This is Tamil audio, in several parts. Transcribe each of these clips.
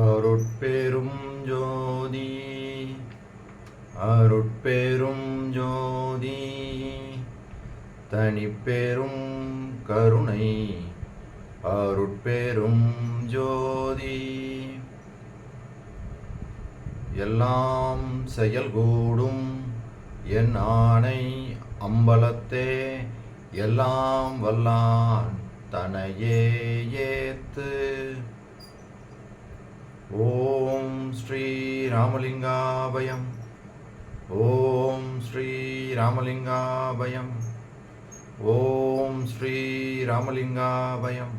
அருட்பெரும் ஜோதி அருட்பெரும் ஜோதி தனிப்பெரும் கருணை அருட்பெரும் ஜோதி எல்லாம் செயல்கூடும் என் ஆணை அம்பலத்தே எல்லாம் வல்லான் தனையே ஏத்து. ஓம் ஸ்ரீ ராமலிங்காபயம். ஓம் ஸ்ரீ ராமலிங்காபயம். ஓம் ஸ்ரீ ராமலிங்காபயம்.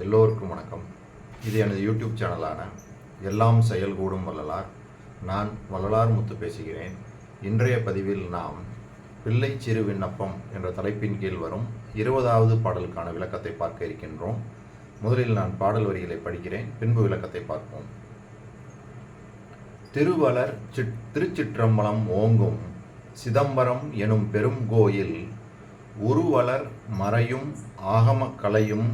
எல்லோருக்கும் வணக்கம். இது எனது யூடியூப் சேனலான எல்லாம் செயல்கூடும் வள்ளலார். நான் வள்ளலார் முத்து பேசுகிறேன். இன்றைய பதிவில் நாம் பிள்ளை சிறு விண்ணப்பம் என்ற தலைப்பின் கீழ் வரும் 20வது பாடலுக்கான விளக்கத்தை பார்க்க இருக்கின்றோம். முதலில் நான் பாடல் வரிகளை படிக்கிறேன், பின்பு விளக்கத்தை பார்ப்போம். திருவளர் திருச்சிற்றம்பலம் ஓங்கும் சிதம்பரம் எனும் பெரும் கோயில் உருவளர் மறையும் ஆகமக்கலையும்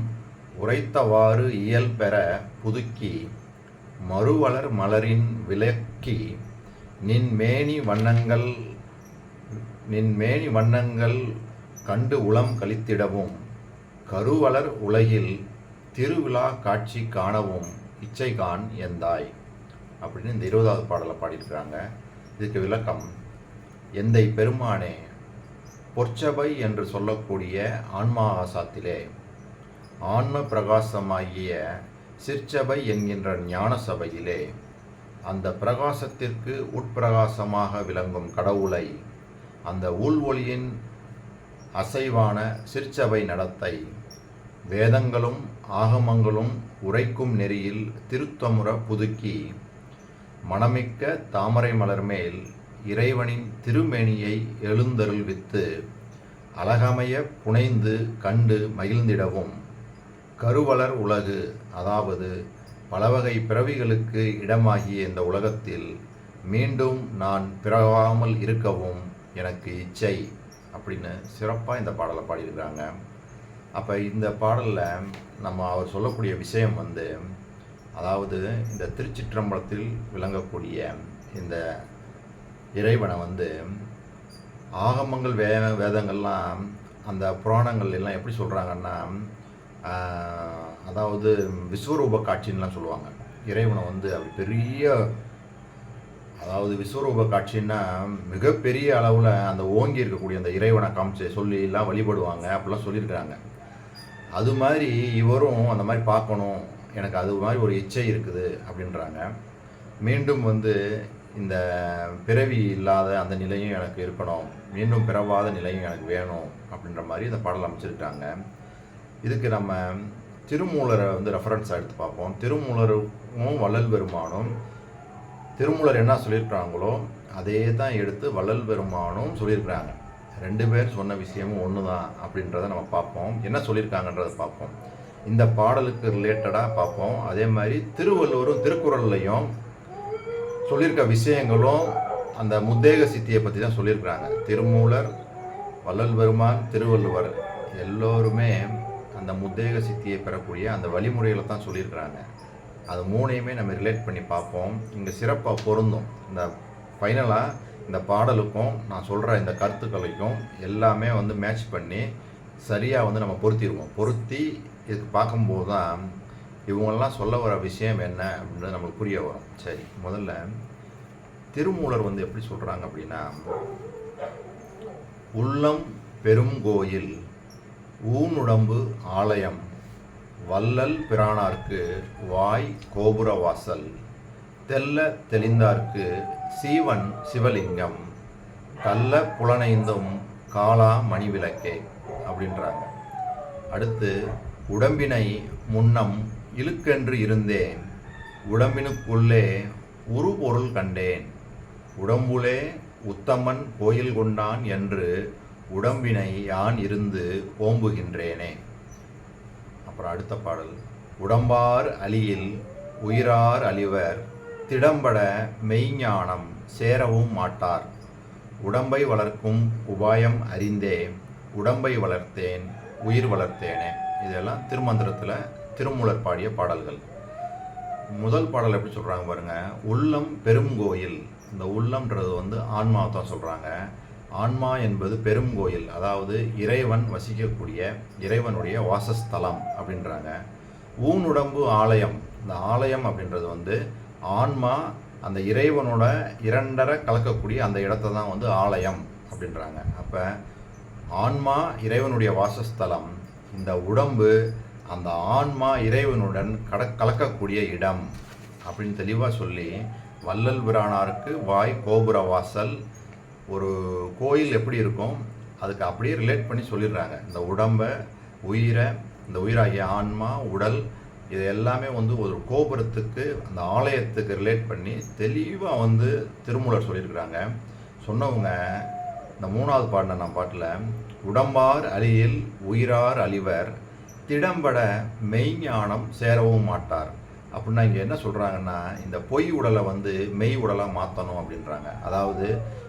உரைத்தவாறு இயல் பெற புதுக்கி மறுவளர் மலரின் விளக்கி நின்மேனி வண்ணங்கள் கண்டு உளம் கழித்திடவும் கருவளர் உலகில் திருவிழா காட்சி காணவும் இச்சைகான் எந்தாய் அப்படின்னு இந்த 20வது பாடலை பாடியிருக்கிறாங்க. இதுக்கு விளக்கம்: எந்தை பெருமானே, பொற்சபை என்று சொல்லக்கூடிய ஆன்மாகாசத்திலே ஆன்ம பிரகாசமாகிய சிற்சபை என்கின்ற ஞான சபையிலே அந்த பிரகாசத்திற்கு உட்பிரகாசமாக விளங்கும் கடவுளை அந்த ஊழ்வொளியின் அசைவான சிற்சபை நடத்தை வேதங்களும் ஆகமங்களும் உரைக்கும் நெறியில் திருத்தமுற புதுக்கி மணமிக்க தாமரை மலர் மேல் இறைவனின் திருமேனியை எழுந்தருள்வித்து அழகமைய புனைந்து கண்டு மகிழ்ந்திடவும் கருவளர் உலகு, அதாவது பலவகை பிறவிகளுக்கு இடமாகிய இந்த உலகத்தில் மீண்டும் நான் பிறவாமல் இருக்கவும் எனக்கு இச்சை அப்படின்னு சிறப்பாக இந்த பாடலை பாடியிருக்கிறாங்க. அப்போ இந்த பாடலில் நம்ம அவர் சொல்லக்கூடிய விஷயம் அதாவது இந்த திருச்சிற்றம்பலத்தில் விளங்கக்கூடிய இந்த இறைவனை ஆகமங்கள் வேதங்கள்லாம் அந்த புராணங்கள் எல்லாம் எப்படி சொல்கிறாங்கன்னா, அதாவது விஸ்வரூப காட்சின்லாம் சொல்லுவாங்க. இறைவனை அப்படி பெரிய, அதாவது விஸ்வரூப காட்சின்னா மிகப்பெரிய அளவில் அந்த ஓங்கி இருக்கக்கூடிய அந்த இறைவனை காமிச்சு சொல்லி எல்லாம் வழிபடுவாங்க அப்படிலாம் சொல்லியிருக்கிறாங்க. அது மாதிரி இவரும் அந்த மாதிரி பார்க்கணும், எனக்கு அது மாதிரி ஒரு இச்சை இருக்குது அப்படின்றாங்க. மீண்டும் இந்த பிறவி இல்லாத அந்த நிலையும் எனக்கு இருக்கணும், மீண்டும் பிறவாத நிலையும் எனக்கு வேணும் அப்படின்ற மாதிரி இந்த பாடல் அமைச்சிருக்காங்க. இதுக்கு நம்ம திருமூலரை ரெஃபரன்ஸாக எடுத்து பார்ப்போம். திருமூலரும் வள்ளல் பெருமானும் திருமூலர் என்ன சொல்லியிருக்கிறாங்களோ அதே தான் எடுத்து வள்ளல் பெருமானும் சொல்லியிருக்கிறாங்க. 2 பேர் சொன்ன விஷயமும் ஒன்று தான் அப்படின்றத நம்ம பார்ப்போம். என்ன சொல்லியிருக்காங்கன்றதை பார்ப்போம். இந்த பாடலுக்கு ரிலேட்டடாக பார்ப்போம். அதே மாதிரி திருவள்ளுவரும் திருக்குறள்லையும் சொல்லியிருக்க விஷயங்களும் அந்த முத்தேக சித்தியை பற்றி தான் சொல்லியிருக்கிறாங்க. திருமூலர், வள்ளல் பெருமான், திருவள்ளுவர் எல்லோருமே அந்த முத்தேக சித்தியை பெறக்கூடிய அந்த வழிமுறைகளை தான் சொல்லியிருக்கிறாங்க. அது 3ஐயுமே நம்ம ரிலேட் பண்ணி பார்ப்போம். இங்கே சிறப்பாக பொருந்தும். இந்த ஃபைனலாக இந்த பாடலுக்கும் நான் சொல்கிற இந்த கருத்துக்களைக்கும் எல்லாமே மேட்ச் பண்ணி சரியாக நம்ம பொருத்தி இதுக்கு பார்க்கும்போது தான் இவங்கெல்லாம் சொல்ல வர விஷயம் என்ன அப்படின்றது நம்மளுக்கு புரிய வரும். சரி, முதல்ல திருமூலர் எப்படி சொல்கிறாங்க அப்படின்னா, உள்ளம் பெரும் கோயில் ஊனுடம்பு ஆலயம் வள்ளல் பிரானார்க்கு வாய் கோபுர வாசல் தெல்ல தெளிந்தார்க்கு சீவன் சிவலிங்கம் கள்ள புலனைந்தும் காலா மணி விளக்கே அப்படின்றாங்க. அடுத்து, உடம்பினை முன்னம் இழுக்கென்று இருந்தேன் உடம்பினுக்குள்ளே உருபொருள் கண்டேன் உடம்புலே உத்தமன் கோயில் கொண்டான் என்று உடம்பினை யான் இருந்து ஓம்புகின்றேனே. அப்புறம் அடுத்த பாடல், உடம்பார் அலியில் உயிரார் அழிவர் திடம்பட மெய்ஞானம் சேரவும் மாட்டார் உடம்பை வளர்க்கும் உபாயம் அறிந்தே உடம்பை வளர்த்தேன் உயிர் வளர்த்தேனே. இதெல்லாம் திருமந்திரத்தில் திருமூலர் பாடிய பாடல்கள். முதல் பாடல் எப்படி சொல்கிறாங்க பாருங்கள், உள்ளம் பெருங்கோயில். இந்த உள்ளம்ன்றது வந்து ஆன்மாவை தான் சொல்கிறாங்க. ஆன்மா என்பது பெருங்கோயில், அதாவது இறைவன் வசிக்கக்கூடிய இறைவனுடைய வாசஸ்தலம் அப்படின்றாங்க. ஊனுடம்பு ஆலயம். இந்த ஆலயம் அப்படின்றது வந்து ஆன்மா அந்த இறைவனோட இரண்டரை கலக்கக்கூடிய அந்த இடத்த தான் வந்து ஆலயம் அப்படின்றாங்க. அப்போ ஆன்மா இறைவனுடைய வாசஸ்தலம், இந்த உடம்பு அந்த ஆன்மா இறைவனுடன் கலக்கக்கூடிய இடம் அப்படின்னு தெளிவாக சொல்லி, வள்ளல் பிரானாருக்கு வாய் கோபுர வாசல். ஒரு கோயில் எப்படி இருக்கும் அதுக்கு அப்படியே ரிலேட் பண்ணி சொல்லிடுறாங்க. இந்த உடம்பை, உயிரை, இந்த உயிராகிய ஆன்மா, உடல், இது எல்லாமே வந்து ஒரு கோபுரத்துக்கு, அந்த ஆலயத்துக்கு ரிலேட் பண்ணி தெளிவாக வந்து திருமூலர் சொல்லியிருக்கிறாங்க. சொன்னவங்க இந்த 3வது பாடின பாட்டில், உடம்பார் அழியில் உயிரார் அழிவர் திடம்பட மெய்ஞானம் சேரவும் மாட்டார் அப்படின்னா இங்கே என்ன சொல்கிறாங்கன்னா, இந்த பொய் உடலை வந்து மெய் உடலாக மாற்றணும் அப்படின்றாங்க. அதாவது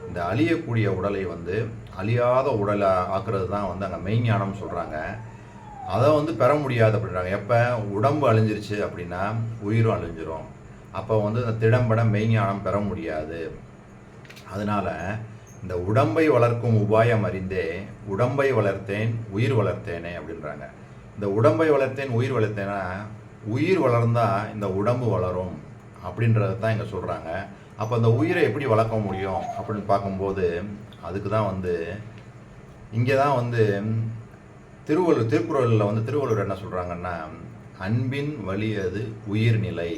இந்த அழியக்கூடிய உடலை வந்து அழியாத உடலை ஆக்குறது தான் வந்து அங்கே மெய்ஞானம் சொல்கிறாங்க. அதை வந்து பெற முடியாது அப்படின்றாங்க. எப்போ உடம்பு அழிஞ்சிருச்சு அப்படின்னா உயிரும் அழிஞ்சிரும். அப்போ வந்து இந்த திடம்பட மெய்ஞானம் பெற முடியாது. அதனால் இந்த உடம்பை வளர்க்கும் உபாயம் அறிந்தே உடம்பை வளர்த்தேன் உயிர் வளர்த்தேனே அப்படின்றாங்க. இந்த உடம்பை வளர்த்தேன் உயிர் வளர்த்தேன்னா, உயிர் வளர்ந்தால் இந்த உடம்பு வளரும் அப்படின்றது தான் இங்கே சொல்கிறாங்க. அப்போ அந்த உயிரை எப்படி வளர்க்க முடியும் அப்படின்னு பார்க்கும்போது, அதுக்கு தான் வந்து இங்கே தான் வந்து திருக்குறளில் வந்து திருவள்ளுவர் என்ன சொல்கிறாங்கன்னா, அன்பின் வலியது உயிர்நிலை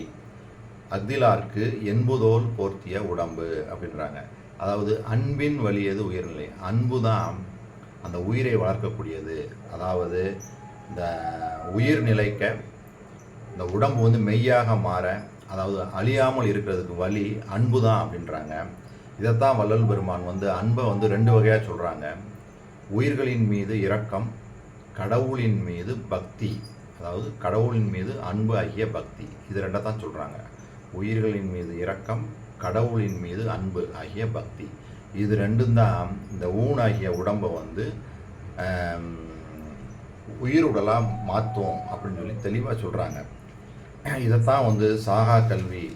அக்திலார்க்கு என்புதோல் போர்த்திய உடம்பு அப்படின்றாங்க. அதாவது அன்பின் வலியது உயிர்நிலை, அன்பு தான் அந்த உயிரை வளர்க்கக்கூடியது. அதாவது இந்த உயிர் நிலைக்க இந்த உடம்பு வந்து மெய்யாக மாற, அதாவது அழியாமல் இருக்கிறதுக்கு வழி அன்பு தான் அப்படின்றாங்க. இதைத்தான் வள்ளல் பெருமான் வந்து அன்பை வந்து 2 வகையாக சொல்கிறாங்க. உயிர்களின் மீது இரக்கம், கடவுளின் மீது பக்தி. அதாவது கடவுளின் மீது அன்பு ஆகிய பக்தி, இது 2 தான் சொல்கிறாங்க. உயிர்களின் மீது இரக்கம், கடவுளின் மீது அன்பு ஆகிய பக்தி, இது 2 தான் இந்த ஊனாகிய உடம்பை வந்து உயிருடலாக மாற்றும் அப்படின்னு சொல்லி தெளிவாக சொல்கிறாங்க. இதைத்தான் வந்து சாகா கல்வி,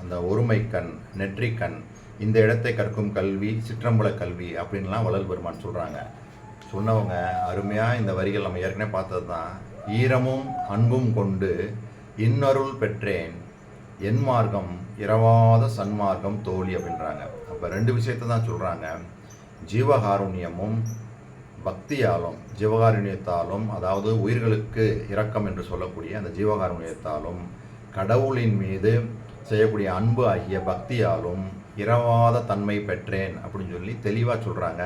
அந்த ஒருமை கண், நெற்றிக்கண், இந்த இடத்தை கற்கும் கல்வி சிற்றம்பல கல்வி அப்படின்லாம் வள்ளல் பெருமான் சொல்கிறாங்க. சொன்னவங்க அருமையாக இந்த வரிகள் நம்ம ஏற்கனவே பார்த்தது தான். ஈரமும் அன்பும் கொண்டு இன்னருள் பெற்றேன் என் மார்க்கம் இரவாத சன்மார்க்கம் தோழி அப்படின்றாங்க. அப்போ 2 விஷயத்தை தான் சொல்கிறாங்க. ஜீவகாருண்யமும் பக்தியாலும், ஜீவகாருண்யத்தாலும், அதாவது உயிர்களுக்கு இரக்கம் என்று சொல்லக்கூடிய அந்த ஜீவகாருண்யத்தாலும், கடவுளின் மீது செய்யக்கூடிய அன்பு ஆகிய பக்தியாலும் இரவாத தன்மை பெற்றேன் அப்படின்னு சொல்லி தெளிவாக சொல்கிறாங்க.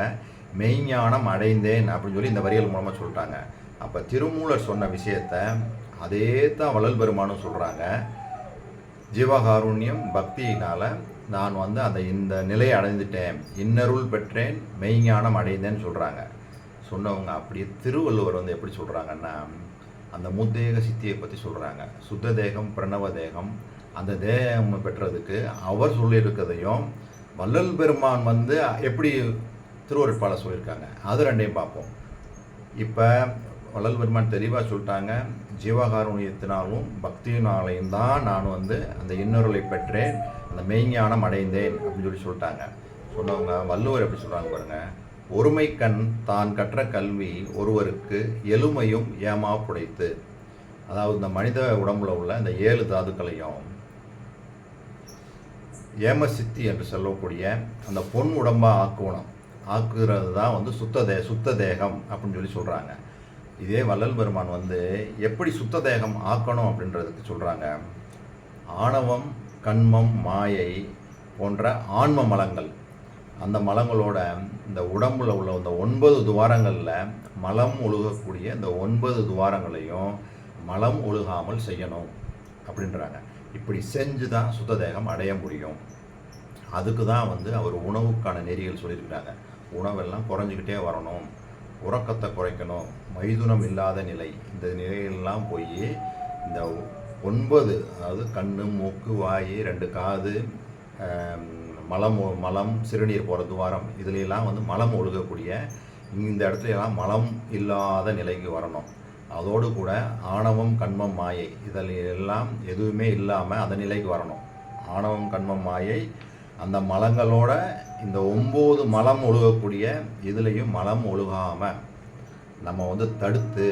மெய்ஞானம் அடைந்தேன் அப்படின்னு சொல்லி இந்த வரிகள் மூலமாக சொல்லிட்டாங்க. அப்போ திருமூலர் சொன்ன விஷயத்தை அதே தான் வள்ளல் பெருமானும் சொல்கிறாங்க. ஜீவகாருண்யம் பக்தியினால் நான் வந்து இந்த நிலையை அடைந்துட்டேன், இன்னருள் பெற்றேன், மெய்ஞானம் அடைந்தேன்னு சொல்கிறாங்க. சொன்னவங்க அப்படியே திருவள்ளுவர் வந்து எப்படி சொல்கிறாங்கன்னா, அந்த முத்தேக சித்தியை பற்றி சொல்கிறாங்க. சுத்த தேகம் பிரணவ தேகம், அந்த தேகம் பெற்றதுக்கு அவர் சொல்லியிருக்கிறதையும் வள்ளல் பெருமான் வந்து எப்படி திருவருட்பால சொல்லியிருக்காங்க, அது 2ஐயும் பார்ப்போம். இப்போ வள்ளல் பெருமான் தெளிவாக சொல்லிட்டாங்க, ஜீவகாருண்யத்தினாலும் பக்தியினாலையும் தான் நான் வந்து அந்த இன்னொருளை பெற்றேன், அந்த மெய்ஞானம் அடைந்தேன் அப்படின்னு சொல்லி சொல்லிட்டாங்க. சொன்னவங்க வள்ளுவர் எப்படி சொல்கிறாங்க பாருங்கள். ஒருமை கண் தான் கற்ற கல்வி ஒருவருக்கு எளுமையும் ஏமா புடைத்து. அதாவது இந்த மனித உடம்புல உள்ள இந்த 7 தாதுக்களையும் ஏம சித்தி என்று சொல்லக்கூடிய அந்த பொன் உடம்பாக ஆக்குறது தான் வந்து சுத்த தேகம் அப்படின்னு சொல்லி சொல்கிறாங்க. இதே வள்ளல் பெருமான் வந்து எப்படி சுத்த தேகம் ஆக்கணும் அப்படின்றதுக்கு சொல்கிறாங்க. ஆணவம், கண்மம், மாயை போன்ற ஆன்ம மலங்கள், அந்த மலங்களோட இந்த உடம்புல உள்ள இந்த 9 துவாரங்களில் மலம் ஒழுகக்கூடிய இந்த 9 துவாரங்களையும் மலம் ஒழுகாமல் செய்யணும் அப்படின்றாங்க. இப்படி செஞ்சு தான் சுத்த தேகம் அடைய முடியும். அதுக்கு தான் வந்து அவர் உணவுக்கான நெறிகள் சொல்லியிருக்கிறாங்க. உணவெல்லாம் குறைஞ்சிக்கிட்டே வரணும், உறக்கத்தை குறைக்கணும், மைதுனம் இல்லாத நிலை, இந்த நிலையெல்லாம் போய் இந்த 9, அதாவது கண், மூக்கு, வாய், 2 காது, மலம் சிறுநீர் போகிற துவாரம், இதுலாம் வந்து மலம் ஒழுகக்கூடிய இந்த இடத்துலலாம் மலம் இல்லாத நிலைக்கு வரணும். அதோடு கூட ஆணவம் கண்மம் மாயை இதில் எல்லாம் எதுவுமே இல்லாமல் அந்த நிலைக்கு வரணும். ஆணவம் கண்மம் மாயை அந்த மலங்களோட இந்த 9 மலம் ஒழுகக்கூடிய இதுலேயும் மலம் ஒழுகாமல் நம்ம வந்து தடுத்து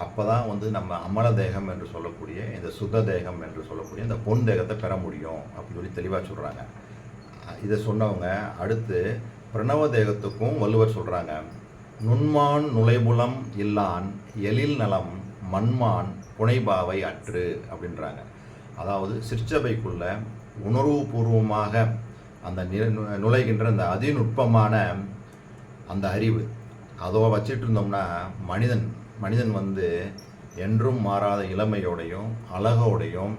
அப்போ தான் வந்து நம்ம அமல தேகம் என்று சொல்லக்கூடிய இந்த சுத்த தேகம் என்று சொல்லக்கூடிய இந்த பொன் தேகத்தை பெற முடியும் அப்படின்னு சொல்லி தெளிவாக சொல்கிறாங்க. இதை சொன்னவங்க அடுத்து பிரணவ தேகத்துக்கும் வள்ளுவர் சொல்கிறாங்க, நுண்மான் நுழைபுலம் இல்லான் எழில் நலம் மண்மான் புனைபாவை அற்று அப்படின்றாங்க. அதாவது சிற்சபைக்குள்ள உணர்வுபூர்வமாக அந்த நுழைகின்ற அந்த அதிநுட்பமான அந்த அறிவு அதோ வச்சிட்டு இருந்தோம்னா மனிதன் வந்து என்றும் மாறாத இளமையோடையும் அழகோடையும்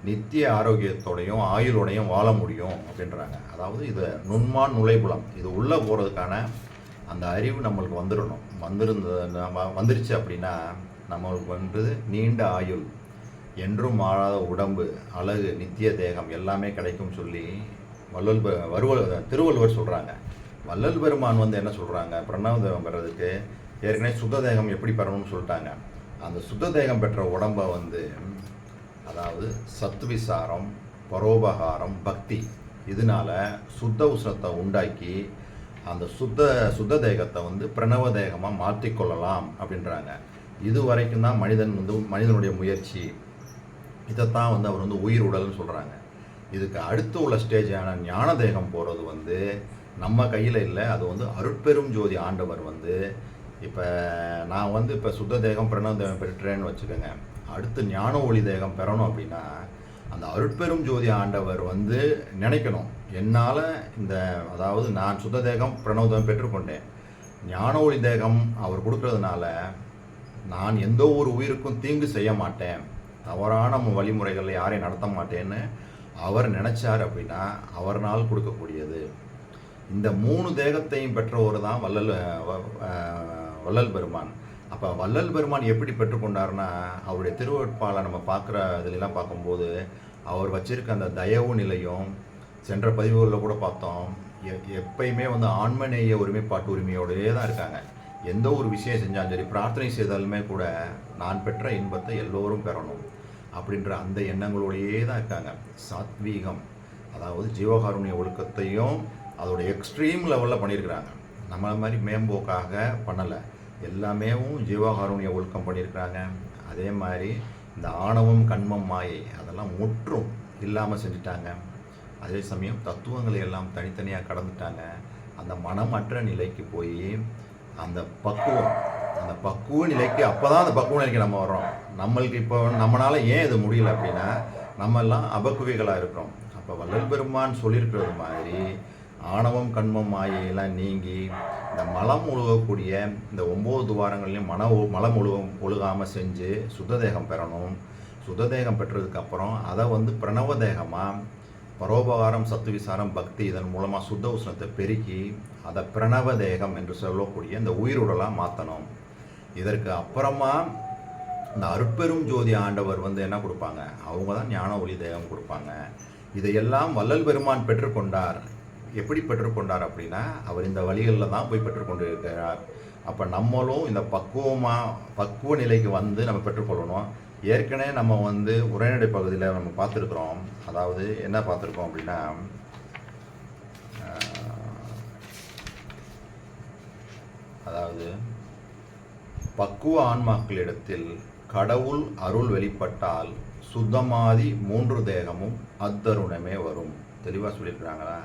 நித்திய ஆரோக்கியத்தோடையும் ஆயுளோடையும் வாழ முடியும் அப்படின்றாங்க. அதாவது இது நுண்மான் நுழைபுலம், இது உள்ளே போகிறதுக்கான அந்த அறிவு நம்மளுக்கு வந்துருச்சு அப்படின்னா நம்மளுக்கு வந்து நீண்ட ஆயுள், என்றும் மாறாத உடம்பு, அழகு, நித்திய தேகம் எல்லாமே கிடைக்கும் சொல்லி திருவள்ளுவர் சொல்கிறாங்க. வள்ளல் பெருமான் வந்து என்ன சொல்கிறாங்க, பிரணவ தேகம் பெறதுக்கு ஏற்கனவே சுத்த தேகம் எப்படி பெறணும்னு சொல்லிட்டாங்க. அந்த சுத்த தேகம் பெற்ற உடம்பை வந்து அதாவது சத்துவிசாரம், பரோபகாரம், பக்தி இதனால சுத்த உஷ்ணத்தை உண்டாக்கி அந்த சுத்த தேகத்தை வந்து பிரணவ தேகமாக மாற்றிக்கொள்ளலாம் அப்படின்றாங்க. இது வரைக்கும் தான் மனிதனுடைய முயற்சி. இதைத்தான் வந்து அவர் வந்து உயிர் உடல்னு சொல்கிறாங்க. இதுக்கு அடுத்து உள்ள ஸ்டேஜான ஞான தேகம் போகிறது வந்து நம்ம கையில் இல்லை. அது வந்து அருட்பெரும் ஜோதி ஆண்டவர் வந்து இப்போ நான் வந்து இப்போ சுத்த தேகம் பிரணவ தேகம் பெற்றேன்னு வச்சுக்கோங்க. அடுத்து ஞான ஒளி தேகம் பெறணும் அப்படின்னா அந்த அருட்பெரும் ஜோதி ஆண்டவர் வந்து நினைக்கணும், என்னால் அதாவது நான் சுத்த தேகம் பிரணவ தேகம் பெற்றுக்கொண்டேன், ஞான ஒளி தேகம் அவர் கொடுக்கறதுனால நான் எந்த ஒரு உயிருக்கும் தீங்கு செய்ய மாட்டேன், தவறான வழிமுறைகளில் யாரையும் நடத்த மாட்டேன்னு அவர் நினைச்சார் அப்படின்னா அவர்னால் கொடுக்கக்கூடியது. இந்த 3 தேகத்தையும் பெற்றவர் தான் வள்ளல் பெருமான். அப்போ வள்ளல் பெருமான் எப்படி பெற்றுக்கொண்டார்னா அவருடைய திருவருட்பாலை நம்ம பார்க்குற இதிலெல்லாம் பார்க்கும்போது அவர் வச்சிருக்க அந்த தயவு நிலையும், சென்ற பதிவுகளில் கூட பார்த்தோம், எப்பயுமே வந்து ஆன்மநேய ஒருமைப்பாட்டு உரிமையோடவே தான் இருக்காங்க. எந்த ஒரு விஷயம் செஞ்சாலும் சரி, பிரார்த்தனை செய்தாலுமே கூட நான் பெற்ற இன்பத்தை எல்லோரும் பெறணும் அப்படின்ற அந்த எண்ணங்களோடையே தான் இருக்காங்க. சாத்வீகம் அதாவது ஜீவகாருண்ய ஒழுக்கத்தையும் அதோட எக்ஸ்ட்ரீம் லெவலில் பண்ணியிருக்கிறாங்க. நம்மளை மாதிரி மேம்போக்காக பண்ணலை, எல்லாமேவும் ஜீவகாருண்ய ஒழுக்கம் பண்ணியிருக்கிறாங்க. அதே மாதிரி இந்த ஆணவம் கண்மம் மாயை அதெல்லாம் முற்றும் இல்லாமல் செஞ்சுட்டாங்க. அதே சமயம் தத்துவங்களை எல்லாம் தனித்தனியாக கடந்துட்டாங்க. அந்த மனமற்ற நிலைக்கு போய் அந்த பக்குவ நிலைக்கு அப்போ தான் அந்த பக்குவ நிலைக்கு நம்ம வர்றோம். நம்மளுக்கு இப்போ நம்மளால் ஏன் இது முடியல அப்படின்னா நம்ம எல்லாம் அபக்குவிகளாக இருக்கிறோம். அப்போ வள்ளல் பெருமான் சொல்லியிருக்கிறது மாதிரி ஆணவம் கண்மம் மாயையெல்லாம் நீங்கி இந்த மலம் ஒழுகக்கூடிய இந்த 9 துவாரங்கள்லையும் மலம் ஒழுகாமல் செஞ்சு சுத்த தேகம் பெறணும். சுத்த தேகம் பெற்றதுக்கப்புறம் அதை வந்து பிரணவ தேகமாக பரோபகாரம், சத்துவிசாரம், பக்தி இதன் மூலமாக சுத்த உஷ்ணத்தை பெருக்கி அதை பிரணவ தேகம் என்று சொல்லக்கூடிய இந்த உயிருடலாக மாற்றணும். இதற்கு அப்புறமா இந்த அருட்பெரும் ஜோதி ஆண்டவர் வந்து என்ன கொடுப்பாங்க, அவங்க தான் ஞான ஒளி தேகம் கொடுப்பாங்க. இதையெல்லாம் வள்ளல் பெருமான் பெற்றுக்கொண்டார். எப்படி பெற்றுக்கொண்டார் அப்படின்னா அவர் இந்த வழிகளில் தான் போய் பெற்றுக்கொண்டு இருக்கிறார். அப்போ நம்மளும் இந்த பக்குவ நிலைக்கு வந்து நம்ம பெற்றுக்கொள்ளணும். ஏற்கனவே நம்ம வந்து உரைநடை பகுதியில் நம்ம பார்த்துருக்குறோம். அதாவது என்ன பார்த்துருக்கோம் அப்படின்னா அதாவது பக்குவ ஆன்மாக்களிடத்தில் கடவுள் அருள் வெளிப்பட்டால் சுத்தமாதி 3 தேகமும் அத்தருணமே வரும். தெளிவாக சொல்லியிருக்கிறாங்களா?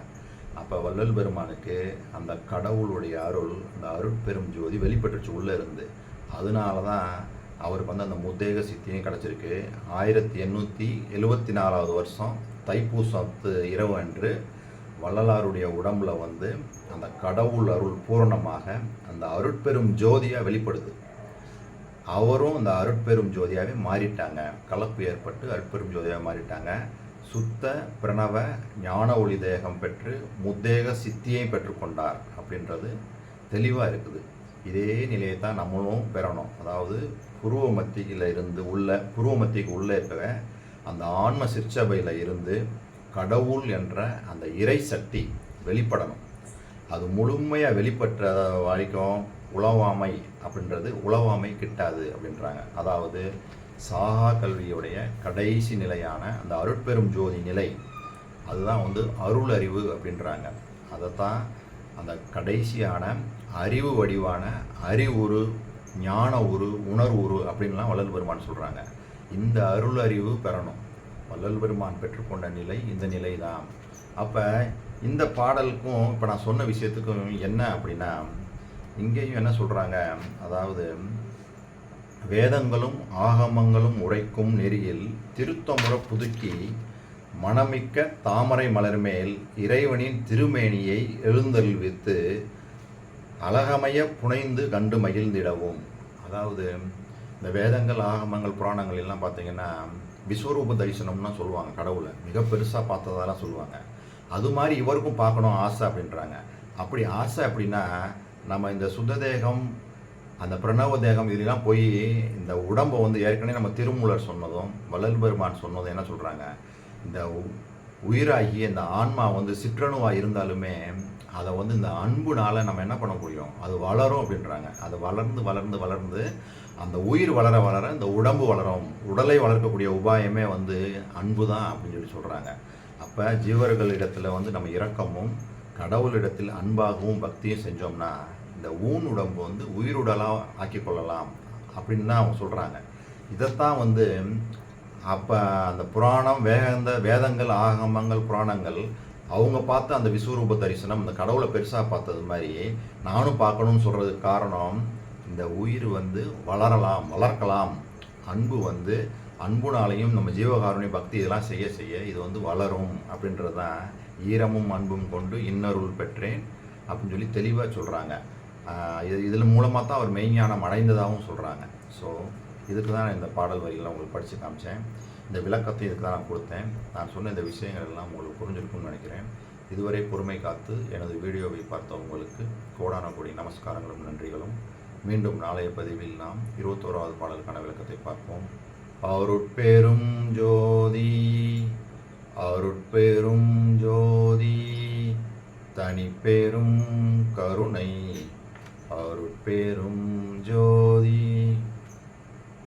அப்போ வள்ளல் பெருமானுக்கு அந்த கடவுளுடைய அருள், அந்த அருட்பெரும் ஜோதி வெளிப்பட்டுருச்சு உள்ளே இருந்து. அதனால தான் அவருக்கு வந்து அந்த முத்தேக சித்தியும் கிடச்சிருக்கு. 1874 வருஷம் தைப்பூசத்து இரவு அன்று வள்ளலாருடைய உடம்புல வந்து அந்த கடவுள் அருள் பூரணமாக அந்த அருட்பெரும் ஜோதியாக வெளிப்படுது. அவரும் அந்த அருட்பெரும் ஜோதியாகவே மாறிட்டாங்க. கலப்பு ஏற்பட்டு அருட்பெரும் ஜோதியாக மாறிட்டாங்க. சுத்த பிரணவ ஞான ஒளி தேகம் பெற்று முத்தேக சித்தியை பெற்றுக்கொண்டார் அப்படின்றது தெளிவாக இருக்குது. இதே நிலையை தான் நம்மளும் பெறணும். அதாவது புருவ மத்திக்கு உள்ளே இருக்கிற அந்த ஆன்ம சிற்சபையில் இருந்து கடவுள் என்ற அந்த இறை சக்தி வெளிப்படணும். அது முழுமையாக வெளிப்பட்ட வரைக்கும் உளவாமை அப்படின்றது உளவாமை கிட்டாது அப்படின்றாங்க. அதாவது சாகா கல்வியுடைய கடைசி நிலையான அந்த அருட்பெரும் ஜோதி நிலை, அதுதான் வந்து அருள் அறிவு அப்படின்றாங்க. அதைத்தான் அந்த கடைசியான அறிவு வடிவான அறிவுரு, ஞான உரு, உணர்வுரு அப்படின்லாம் வள்ளல் பெருமான் சொல்கிறாங்க. இந்த அருள் அறிவு பெறணும். வள்ளல் பெருமான் பெற்றுக்கொண்ட நிலை இந்த நிலை தான். அப்போ இந்த பாடலுக்கும் இப்போ நான் சொன்ன விஷயத்துக்கும் என்ன அப்படின்னா, இங்கேயும் என்ன சொல்கிறாங்க, அதாவது வேதங்களும் ஆகமங்களும் உரைக்கும் நெறியில் திருத்தமுற புதுக்கி மணமிக்க தாமரை மலர்மேல் இறைவனின் திருமேனியை எழுந்தருள்வித்து அழகமைய புனைந்து கண்டு மகிழ்ந்திடவும். அதாவது இந்த வேதங்கள் ஆகமங்கள் புராணங்கள் எல்லாம் பார்த்தீங்கன்னா விஸ்வரூப தரிசனம்னு சொல்லுவாங்க. கடவுளை மிக பெருசாக பார்த்ததெல்லாம் சொல்லுவாங்க. அது மாதிரி இவருக்கும் பார்க்கணும் ஆசை அப்படின்றாங்க. அப்படி ஆசை அப்படின்னா நம்ம இந்த சுத்த தேகம், அந்த பிரணவ தேகம் இதெல்லாம் போய் இந்த உடம்பை வந்து ஏற்கனவே நம்ம திருமூலர் சொன்னதும் வள்ளல் பெருமான் சொன்னதும் என்ன சொல்கிறாங்க, இந்த உயிராகி இந்த ஆன்மா வந்து சிற்றணுவாக இருந்தாலுமே அதை வந்து இந்த அன்புனால் நம்ம என்ன பண்ண முடியும், அது வளரும் அப்படின்றாங்க. அது வளர்ந்து வளர்ந்து வளர்ந்து அந்த உயிர் வளர வளர இந்த உடம்பு வளரும். உடலை வளர்க்கக்கூடிய உபாயமே வந்து அன்பு தான் அப்படின்னு சொல்லி சொல்கிறாங்க. அப்போ ஜீவர்களிடத்தில் வந்து நம்ம இரக்கமும் கடவுளிடத்தில் அன்பாகவும் பக்தியும் செஞ்சோம்னா இந்த ஊன் உடம்பு வந்து உயிருடலாக ஆக்கிக்கொள்ளலாம் அப்படின்னு தான் அவங்க சொல்கிறாங்க. இதைத்தான் வந்து அப்போ அந்த புராணம் வேதங்கள் ஆகமங்கள் புராணங்கள் அவங்க பார்த்து அந்த விஸ்வரூப தரிசனம் அந்த கடவுளை பெருசாக பார்த்தது மாதிரி நானும் பார்க்கணும்னு சொல்கிறதுக்கு காரணம், இந்த உயிர் வந்து வளர்க்கலாம். அன்பு வந்து அன்புனாலையும் நம்ம ஜீவகாருண்ய பக்தி இதெல்லாம் செய்ய செய்ய இது வந்து வளரும் அப்படின்றது தான் ஈரமும் அன்பும் கொண்டு இன்னருள் பெற்றேன் அப்படின்னு சொல்லி தெளிவாக சொல்கிறாங்க. இதில் மூலமாக தான் அவர் மெய்ஞானம் அடைந்ததாகவும் சொல்கிறாங்க. ஸோ இதுக்கு தான் இந்த பாடல் வரிகளை உங்களுக்கு படித்து காமிச்சேன். இந்த விளக்கத்தை இதுக்கு தான் நான் கொடுத்தேன். நான் சொன்ன இந்த விஷயங்கள் எல்லாம் உங்களுக்கு புரிஞ்சிருக்கும்னு நினைக்கிறேன். இதுவரை பொறுமை காத்து எனது வீடியோவை பார்த்த உங்களுக்கு கோடான கோடி நமஸ்காரங்களும் நன்றிகளும். மீண்டும் நாளைய பதிவில் நாம் 21வது பாடலுக்கான விளக்கத்தை பார்ப்போம். அருட்பெரும் ஜோதி அருட்பெரும் ஜோதி தனிப்பெரும் கருணை அருட்பெரும் ஜோதி.